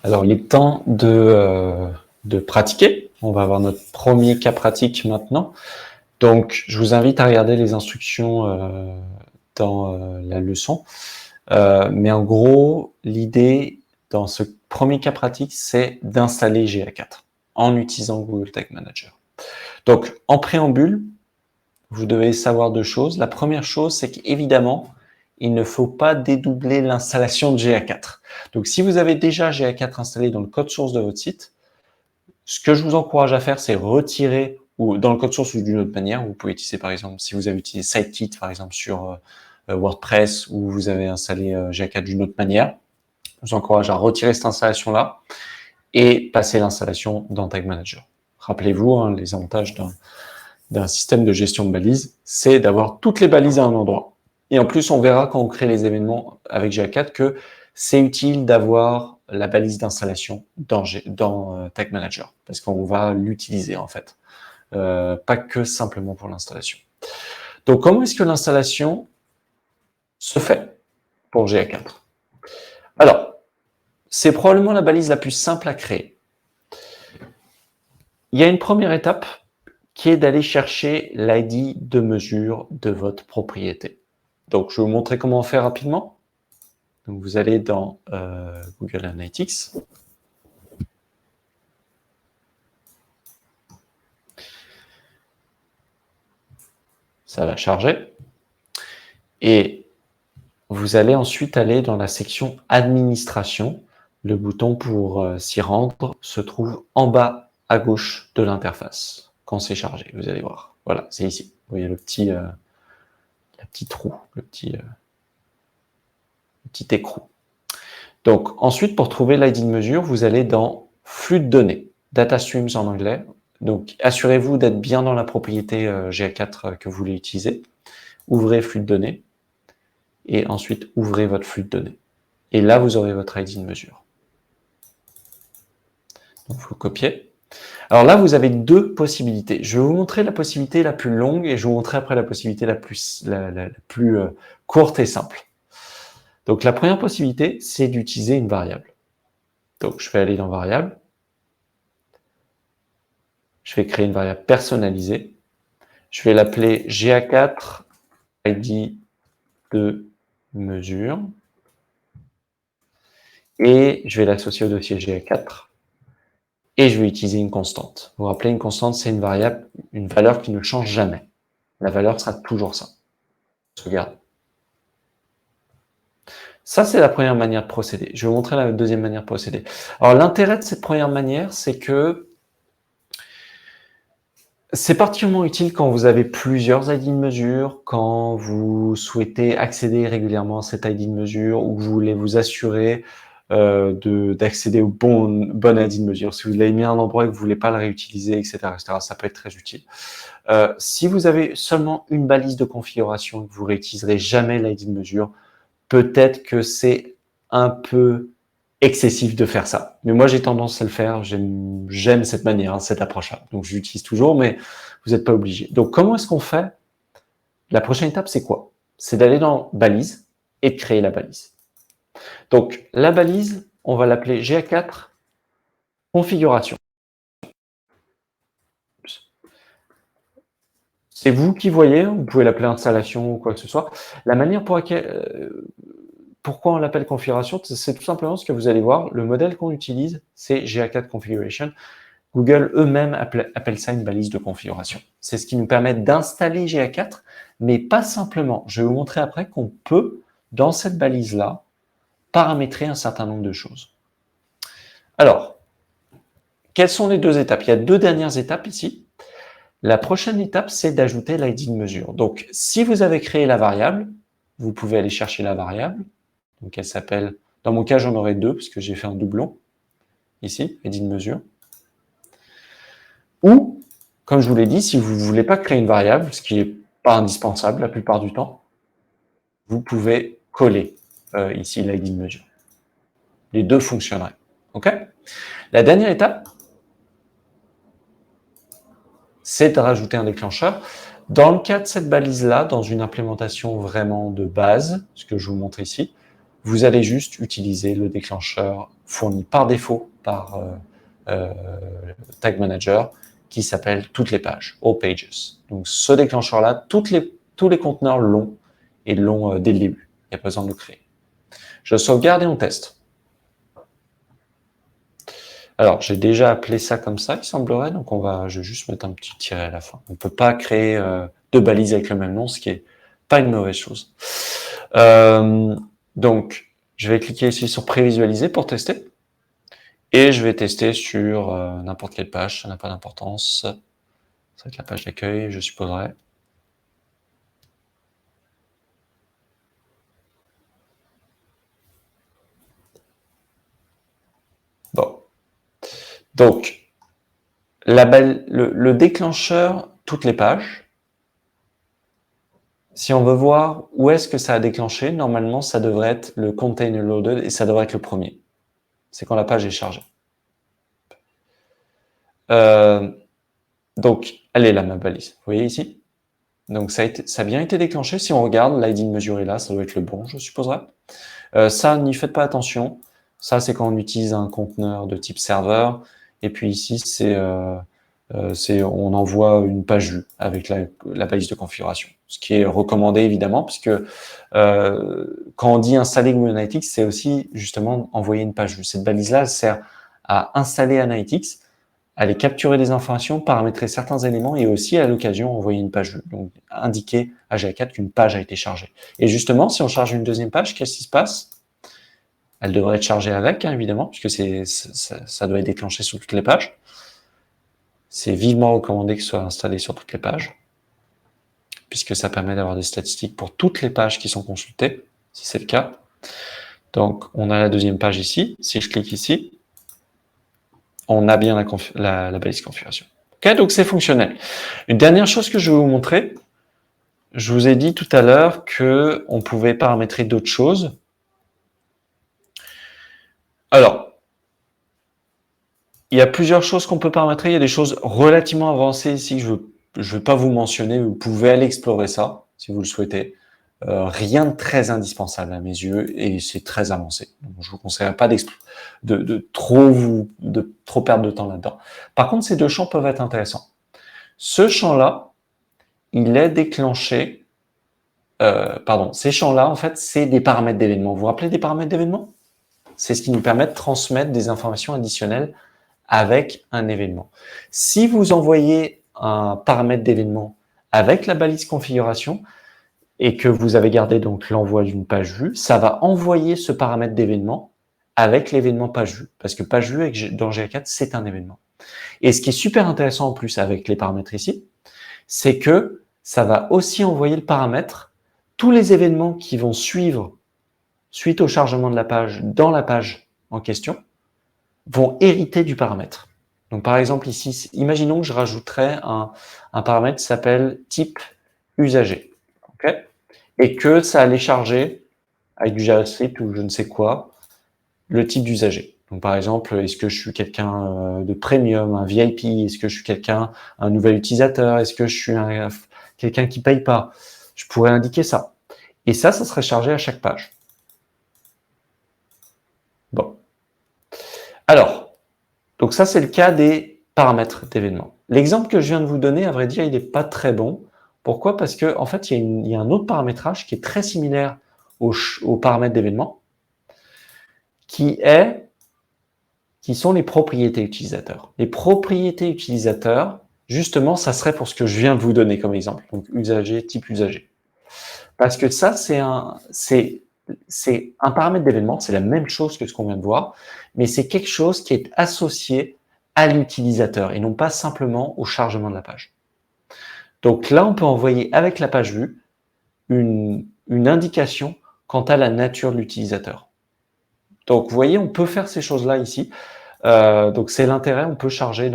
Alors, il est temps de pratiquer. On va avoir notre premier cas pratique maintenant. Donc, je vous invite à regarder les instructions dans la leçon. Mais en gros, l'idée dans ce premier cas pratique, c'est d'installer GA4 en utilisant Google Tag Manager. Donc, en préambule, vous devez savoir deux choses. La première chose, c'est qu'évidemment, il ne faut pas dédoubler l'installation de GA4. Donc, si vous avez déjà GA4 installé dans le code source de votre site, ce que je vous encourage à faire, c'est retirer, ou dans le code source ou d'une autre manière, vous pouvez utiliser par exemple, si vous avez utilisé SiteKit par exemple sur WordPress, ou vous avez installé GA4 d'une autre manière, je vous encourage à retirer cette installation-là et passer l'installation dans Tag Manager. Rappelez-vous, hein, les avantages d'un système de gestion de balises, c'est d'avoir toutes les balises à un endroit. Et en plus, on verra quand on crée les événements avec GA4 que c'est utile d'avoir la balise d'installation dans Tag Manager, parce qu'on va l'utiliser en fait, pas que simplement pour l'installation. Donc, comment est-ce que l'installation se fait pour GA4? Alors, c'est probablement la balise la plus simple à créer. Il y a une première étape qui est d'aller chercher l'ID de mesure de votre propriété. Donc, je vais vous montrer comment faire rapidement. Donc, vous allez dans Google Analytics. Ça va charger. Et vous allez ensuite aller dans la section Administration. Le bouton pour s'y rendre se trouve en bas à gauche de l'interface. Quand c'est chargé, vous allez voir. Voilà, c'est ici. Vous voyez le petit trou, le petit écrou. Donc, ensuite, pour trouver l'ID de mesure, vous allez dans Flux de données, Data Streams en anglais. Donc, assurez-vous d'être bien dans la propriété GA4 que vous voulez utiliser. Ouvrez Flux de données et ensuite ouvrez votre flux de données. Et là, vous aurez votre ID de mesure. Donc, vous copiez. Alors là, vous avez deux possibilités. Je vais vous montrer la possibilité la plus longue et je vais vous montrer après la possibilité la plus courte et simple. Donc, la première possibilité, c'est d'utiliser une variable. Donc, je vais aller dans variable. Je vais créer une variable personnalisée. Je vais l'appeler GA4 ID de mesure. Et je vais l'associer au dossier GA4. Et je vais utiliser une constante. Vous vous rappelez, une constante, c'est une variable, une valeur qui ne change jamais. La valeur sera toujours ça. Sauvegarde. Ça, c'est la première manière de procéder. Je vais vous montrer la deuxième manière de procéder. Alors, l'intérêt de cette première manière, c'est que c'est particulièrement utile quand vous avez plusieurs ID de mesure, quand vous souhaitez accéder régulièrement à cette ID de mesure ou que vous voulez vous assurer d'accéder au bon ID de mesure. Si vous l'avez mis à un endroit et que vous ne voulez pas le réutiliser, etc., ça peut être très utile. Si vous avez seulement une balise de configuration et que vous ne réutiliserez jamais l'ID de mesure, peut-être que c'est un peu excessif de faire ça. Mais moi, j'ai tendance à le faire. J'aime cette manière, hein, cette approche-là. Donc, je l'utilise toujours, mais vous n'êtes pas obligé. Donc, comment est-ce qu'on fait? La prochaine étape, c'est quoi? C'est d'aller dans balise et de créer la balise. Donc, la balise, on va l'appeler GA4 configuration. C'est vous qui voyez, vous pouvez l'appeler installation ou quoi que ce soit. La manière pour laquelle, pourquoi on l'appelle configuration, c'est tout simplement ce que vous allez voir. Le modèle qu'on utilise, c'est GA4 configuration. Google eux-mêmes appellent ça une balise de configuration. C'est ce qui nous permet d'installer GA4, mais pas simplement. Je vais vous montrer après qu'on peut, dans cette balise-là, paramétrer un certain nombre de choses. Alors, quelles sont les deux étapes? Il y a deux dernières étapes ici. La prochaine étape, c'est d'ajouter l'ID de mesure. Donc, si vous avez créé la variable, vous pouvez aller chercher la variable. Donc, elle s'appelle, dans mon cas, j'en aurai deux, parce que j'ai fait un doublon. Ici, ID de mesure. Ou, comme je vous l'ai dit, si vous ne voulez pas créer une variable, ce qui n'est pas indispensable la plupart du temps, vous pouvez coller ici l'ID de mesure. Les deux fonctionneraient. OK? La dernière étape, c'est de rajouter un déclencheur. Dans le cas de cette balise-là, dans une implémentation vraiment de base, ce que je vous montre ici, vous allez juste utiliser le déclencheur fourni par défaut par Tag Manager qui s'appelle toutes les pages, all pages. Donc ce déclencheur-là, tous les conteneurs l'ont et l'ont dès le début. Il n'y a pas besoin de le créer. Je sauvegarde et on teste. Alors, j'ai déjà appelé ça comme ça, il semblerait, donc je vais juste mettre un petit tiret à la fin. On ne peut pas créer deux balises avec le même nom, ce qui est pas une mauvaise chose. Donc, je vais cliquer ici sur prévisualiser pour tester. Et je vais tester sur n'importe quelle page, ça n'a pas d'importance. Ça va être la page d'accueil, je supposerais. Bon. Donc, le déclencheur, toutes les pages. Si on veut voir où est-ce que ça a déclenché, normalement, ça devrait être le container loaded et ça devrait être le premier. C'est quand la page est chargée. Donc, elle est là, ma balise. Vous voyez ici? Donc, ça a bien été déclenché. Si on regarde, l'ID de mesure est là, ça doit être le bon, je supposerais. Ça, n'y faites pas attention. Ça, c'est quand on utilise un conteneur de type serveur. Et puis ici, on envoie une page vue avec la balise de configuration. Ce qui est recommandé, évidemment, puisque quand on dit installer Google Analytics, c'est aussi justement envoyer une page vue. Cette balise-là, elle sert à installer Analytics, aller capturer des informations, paramétrer certains éléments et aussi, à l'occasion, envoyer une page vue. Donc, indiquer à GA4 qu'une page a été chargée. Et justement, si on charge une deuxième page, qu'est-ce qui se passe? Elle devrait être chargée avec, hein, évidemment, puisque ça doit être déclenché sur toutes les pages. C'est vivement recommandé que ce soit installé sur toutes les pages, puisque ça permet d'avoir des statistiques pour toutes les pages qui sont consultées, si c'est le cas. Donc, on a la deuxième page ici. Si je clique ici, on a bien la balise configuration. Ok, donc c'est fonctionnel. Une dernière chose que je vais vous montrer, je vous ai dit tout à l'heure qu'on pouvait paramétrer d'autres choses. Alors, il y a plusieurs choses qu'on peut paramétrer. Il y a des choses relativement avancées ici que je ne vais pas vous mentionner. Vous pouvez aller explorer ça si vous le souhaitez. Rien de très indispensable à mes yeux et c'est très avancé. Donc, je vous conseillerais pas de trop perdre de temps là-dedans. Par contre, ces deux champs peuvent être intéressants. Ce champ-là, il est déclenché. Ces champs-là, en fait, c'est des paramètres d'événements. Vous vous rappelez des paramètres d'événements? C'est ce qui nous permet de transmettre des informations additionnelles avec un événement. Si vous envoyez un paramètre d'événement avec la balise configuration et que vous avez gardé donc l'envoi d'une page vue, ça va envoyer ce paramètre d'événement avec l'événement page vue. Parce que page vue dans GA4, c'est un événement. Et ce qui est super intéressant en plus avec les paramètres ici, c'est que ça va aussi envoyer le paramètre, tous les événements qui vont suivre suite au chargement de la page dans la page en question, vont hériter du paramètre. Donc, par exemple, ici, imaginons que je rajouterais un paramètre qui s'appelle type usager. Okay, et que ça allait charger avec du JavaScript ou je ne sais quoi, le type d'usager. Donc, par exemple, est-ce que je suis quelqu'un de premium, un VIP? Est-ce que je suis un nouvel utilisateur? Est-ce que je suis quelqu'un qui paye pas? Je pourrais indiquer ça. Et ça serait chargé à chaque page. Bon. Alors, donc ça, c'est le cas des paramètres d'événements. L'exemple que je viens de vous donner, à vrai dire, il n'est pas très bon. Pourquoi? Parce que en fait, il y a un autre paramétrage qui est très similaire aux paramètres d'événements, qui sont les propriétés utilisateurs. Les propriétés utilisateurs, justement, ça serait pour ce que je viens de vous donner comme exemple. Donc, usager, type usager. Parce que ça, c'est un paramètre d'événement, c'est la même chose que ce qu'on vient de voir, mais c'est quelque chose qui est associé à l'utilisateur et non pas simplement au chargement de la page. Donc là, on peut envoyer avec la page vue une indication quant à la nature de l'utilisateur. Donc, vous voyez, on peut faire ces choses-là ici. Donc, c'est l'intérêt, on peut charger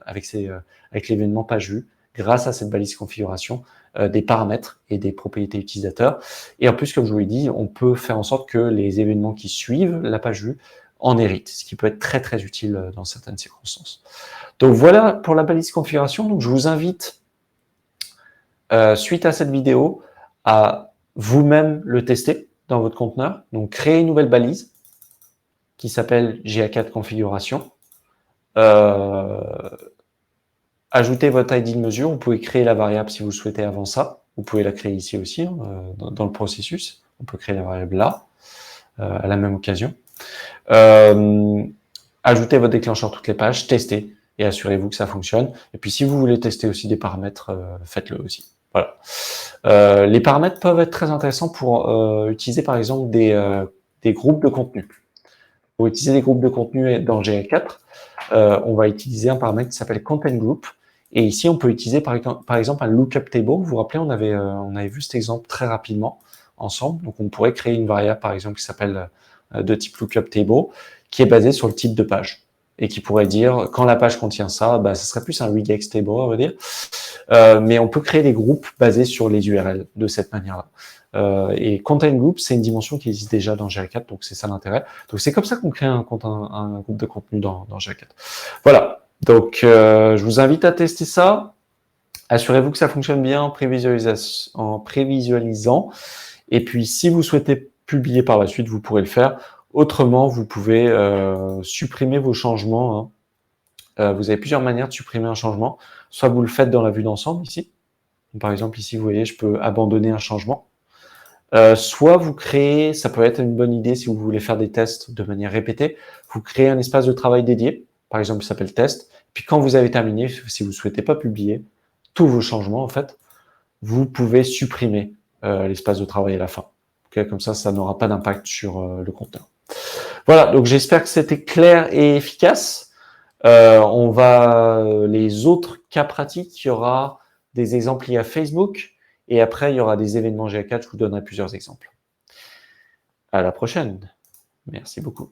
avec l'événement page vue, grâce à cette balise configuration, des paramètres et des propriétés utilisateurs. Et en plus, comme je vous l'ai dit, on peut faire en sorte que les événements qui suivent la page vue en héritent, ce qui peut être très très utile dans certaines circonstances. Donc voilà pour la balise configuration. Donc je vous invite, suite à cette vidéo, à vous-même le tester dans votre conteneur. Donc créer une nouvelle balise. qui s'appelle GA4 configuration. Ajoutez votre ID de mesure. Vous pouvez créer la variable si vous souhaitez avant ça. Vous pouvez la créer ici aussi, hein, dans le processus. On peut créer la variable là, à la même occasion. Ajoutez votre déclencheur toutes les pages, testez et assurez-vous que ça fonctionne. Et puis si vous voulez tester aussi des paramètres, faites-le aussi. Voilà. Les paramètres peuvent être très intéressants pour utiliser par exemple des groupes de contenu. Pour utiliser des groupes de contenu dans GA4, on va utiliser un paramètre qui s'appelle Content Group. Et ici, on peut utiliser par exemple un lookup table. Vous vous rappelez, on avait vu cet exemple très rapidement ensemble. Donc, on pourrait créer une variable, par exemple, qui s'appelle de type lookup table, qui est basée sur le type de page. Et qui pourrait dire, quand la page contient ça, bah, ce serait plus un regex table, on va dire. Mais on peut créer des groupes basés sur les URL de cette manière-là. Et Content Group, c'est une dimension qui existe déjà dans GA4, donc c'est ça l'intérêt. Donc c'est comme ça qu'on crée un groupe de contenu dans GA4. Voilà, donc je vous invite à tester ça. Assurez-vous que ça fonctionne bien en prévisualisant. Et puis si vous souhaitez publier par la suite, vous pourrez le faire. Autrement, vous pouvez supprimer vos changements. Hein. Vous avez plusieurs manières de supprimer un changement. Soit vous le faites dans la vue d'ensemble ici. Par exemple, ici, vous voyez, je peux abandonner un changement. Soit vous créez, ça peut être une bonne idée si vous voulez faire des tests de manière répétée, vous créez un espace de travail dédié, par exemple, qui s'appelle test. Puis quand vous avez terminé, si vous ne souhaitez pas publier tous vos changements, en fait, vous pouvez supprimer l'espace de travail à la fin. Okay, comme ça n'aura pas d'impact sur le compteur. Voilà, donc j'espère que c'était clair et efficace. On va les autres cas pratiques, il y aura des exemples liés à Facebook et après il y aura des événements GA4, je vous donnerai plusieurs exemples. À la prochaine. Merci beaucoup.